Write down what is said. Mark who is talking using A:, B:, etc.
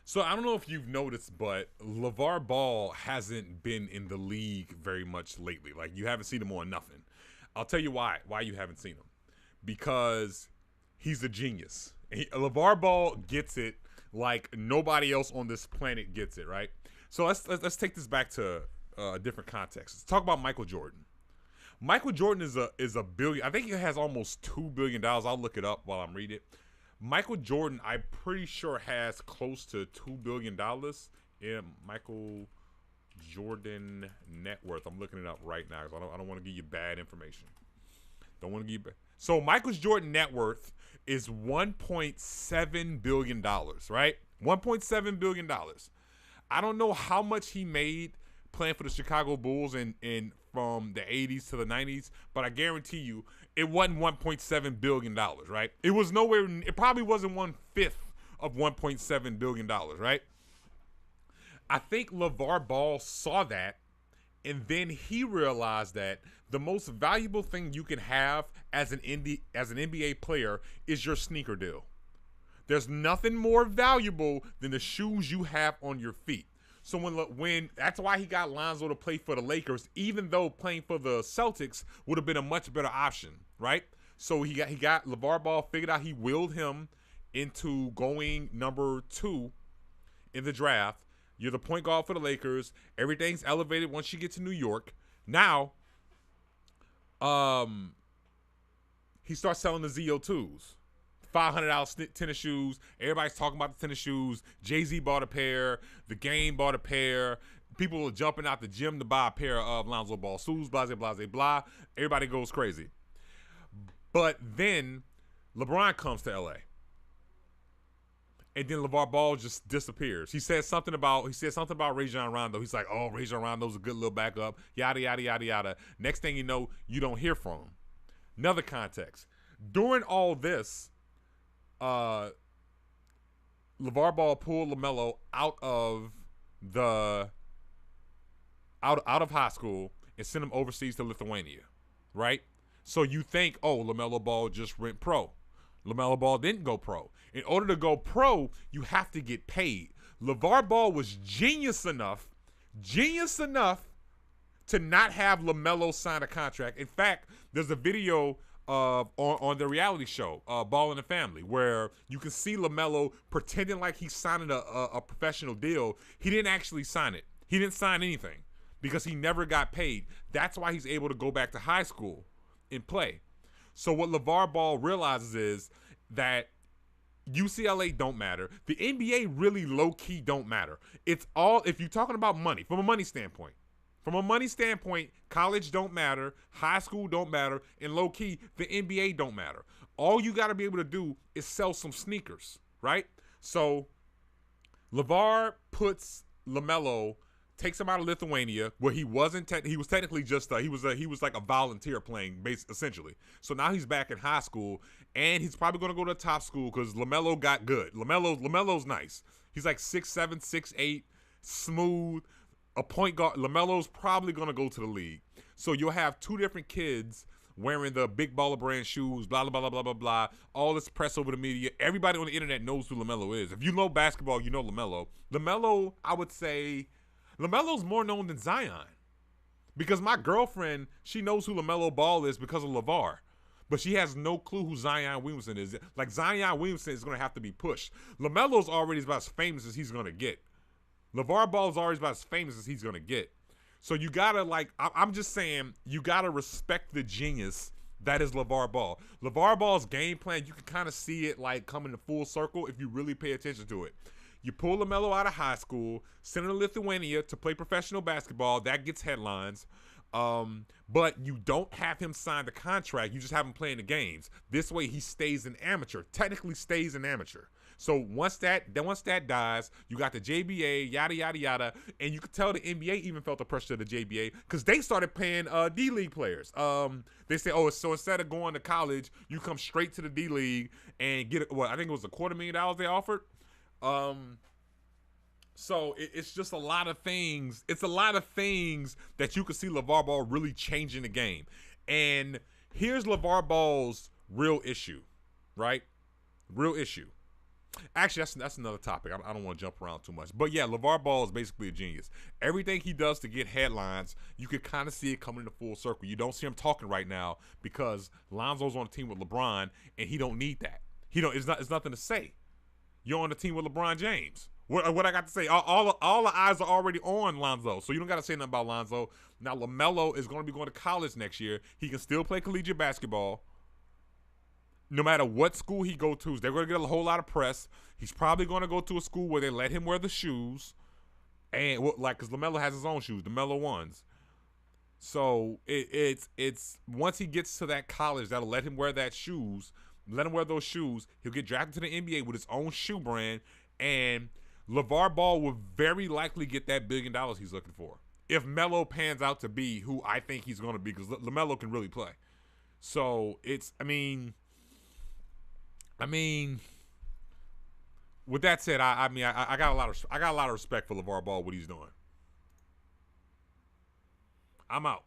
A: So I don't know if you've noticed, but LeVar Ball hasn't been in the league very much lately. Like you haven't seen him on nothing. I'll tell you why. Why you haven't seen him? Because he's a genius. LeVar Ball gets it like nobody else on this planet gets it. Right. So let's take this back to a different context. Let's talk about Michael Jordan. Michael Jordan is a billion. I think he has almost $2 billion. I'll look it up while I'm reading it. Michael Jordan, I'm pretty sure, has close to $2 billion in Michael Jordan net worth. I'm looking it up right now because I don't want to give you bad information. Don't want to give you bad. So Michael Jordan net worth is $1.7 billion, right? $1.7 billion. I don't know how much he made playing for the Chicago Bulls in from the 80s to the 90s, but I guarantee you it wasn't $1.7 billion, right? It was nowhere, it probably wasn't 1/5 of $1.7 billion, right? I think LeVar Ball saw that, and then he realized that the most valuable thing you can have as an NBA player is your sneaker deal. There's nothing more valuable than the shoes you have on your feet. So when that's why he got Lonzo to play for the Lakers, even though playing for the Celtics would have been a much better option, right? So he got LeVar Ball figured out, he willed him into going number 2 in the draft. You're the point guard for the Lakers. Everything's elevated once you get to New York. Now, he starts selling the ZO2s. $500 tennis shoes. Everybody's talking about the tennis shoes. Jay-Z bought a pair. The Game bought a pair. People are jumping out the gym to buy a pair of Lonzo Ball shoes. Blah, blah, blah, blah. Everybody goes crazy. But then LeBron comes to LA. And then LeVar Ball just disappears. He said something about Rajon Rondo. He's like, oh, Rajon Rondo's a good little backup. Yada, yada, yada, yada. Next thing you know, you don't hear from him. Another context. During all this, LeVar Ball pulled LaMelo out of high school and sent him overseas to Lithuania, right? So you think, oh, LaMelo Ball just went pro. LaMelo Ball didn't go pro. In order to go pro, you have to get paid. LeVar Ball was genius enough to not have LaMelo sign a contract. In fact, there's a video on the reality show, Ball in the Family, where you can see LaMelo pretending like he's signing a professional deal. He didn't actually sign it. He didn't sign anything because he never got paid. That's why he's able to go back to high school and play. So what LeVar Ball realizes is that UCLA don't matter. The NBA really low-key don't matter. It's all, if you're talking about money, from a money standpoint. From a money standpoint, college don't matter, high school don't matter, and low-key, the NBA don't matter. All you got to be able to do is sell some sneakers, right? So LeVar puts LaMelo, takes him out of Lithuania, where he wasn't. He was technically just he was like a volunteer playing, essentially. So now he's back in high school, and he's probably going to go to a top school because LaMelo got good. LaMelo's nice. He's like 6'7", 6'8", smooth. A point guard. LaMelo's probably going to go to the league. So you'll have two different kids wearing the big baller brand shoes, blah, blah, blah, blah, blah, blah. All this press over the media. Everybody on the internet knows who LaMelo is. If you know basketball, you know LaMelo. LaMelo, I would say, LaMelo's more known than Zion. Because my girlfriend, she knows who LaMelo Ball is because of LeVar. But she has no clue who Zion Williamson is. Like, Zion Williamson is going to have to be pushed. LaMelo's already about as famous as he's going to get. LeVar Ball is already about as famous as he's going to get. So you got to, I'm just saying, you got to respect the genius that is LeVar Ball. LeVar Ball's game plan, you can kind of see it, coming to full circle if you really pay attention to it. You pull LaMelo out of high school, send him to Lithuania to play professional basketball. That gets headlines. But you don't have him sign the contract. You just have him playing the games. This way he stays an amateur, technically stays an amateur. So once that dies, you got the JBA, yada, yada, yada. And you could tell the NBA even felt the pressure of the JBA because they started paying D-League players. They say, oh, so instead of going to college, you come straight to the D-League and get, I think it was $250,000 they offered. So it's just a lot of things. It's a lot of things that you could see LeVar Ball really changing the game. And here's LeVar Ball's real issue, right? Real issue. Actually, that's another topic. I don't want to jump around too much. But yeah, LeVar Ball is basically a genius. Everything he does to get headlines, you can kind of see it coming into full circle. You don't see him talking right now because Lonzo's on a team with LeBron, and he don't need that. He don't. It's nothing to say. You're on the team with LeBron James. What I got to say? All the eyes are already on Lonzo, so you don't got to say nothing about Lonzo. Now LaMelo is going to be going to college next year. He can still play collegiate basketball. No matter what school he go to, they're going to get a whole lot of press. He's probably going to go to a school where they let him wear the shoes, and because LaMelo has his own shoes, the Melo ones. So it's once he gets to that college that'll let him wear that shoes. Let him wear those shoes. He'll get drafted to the NBA with his own shoe brand, and LeVar Ball will very likely get that $1 billion he's looking for. If Melo pans out to be who I think he's going to be, because LaMelo can really play. So I mean, with that said, I got a lot of respect for LeVar Ball, what he's doing. I'm out.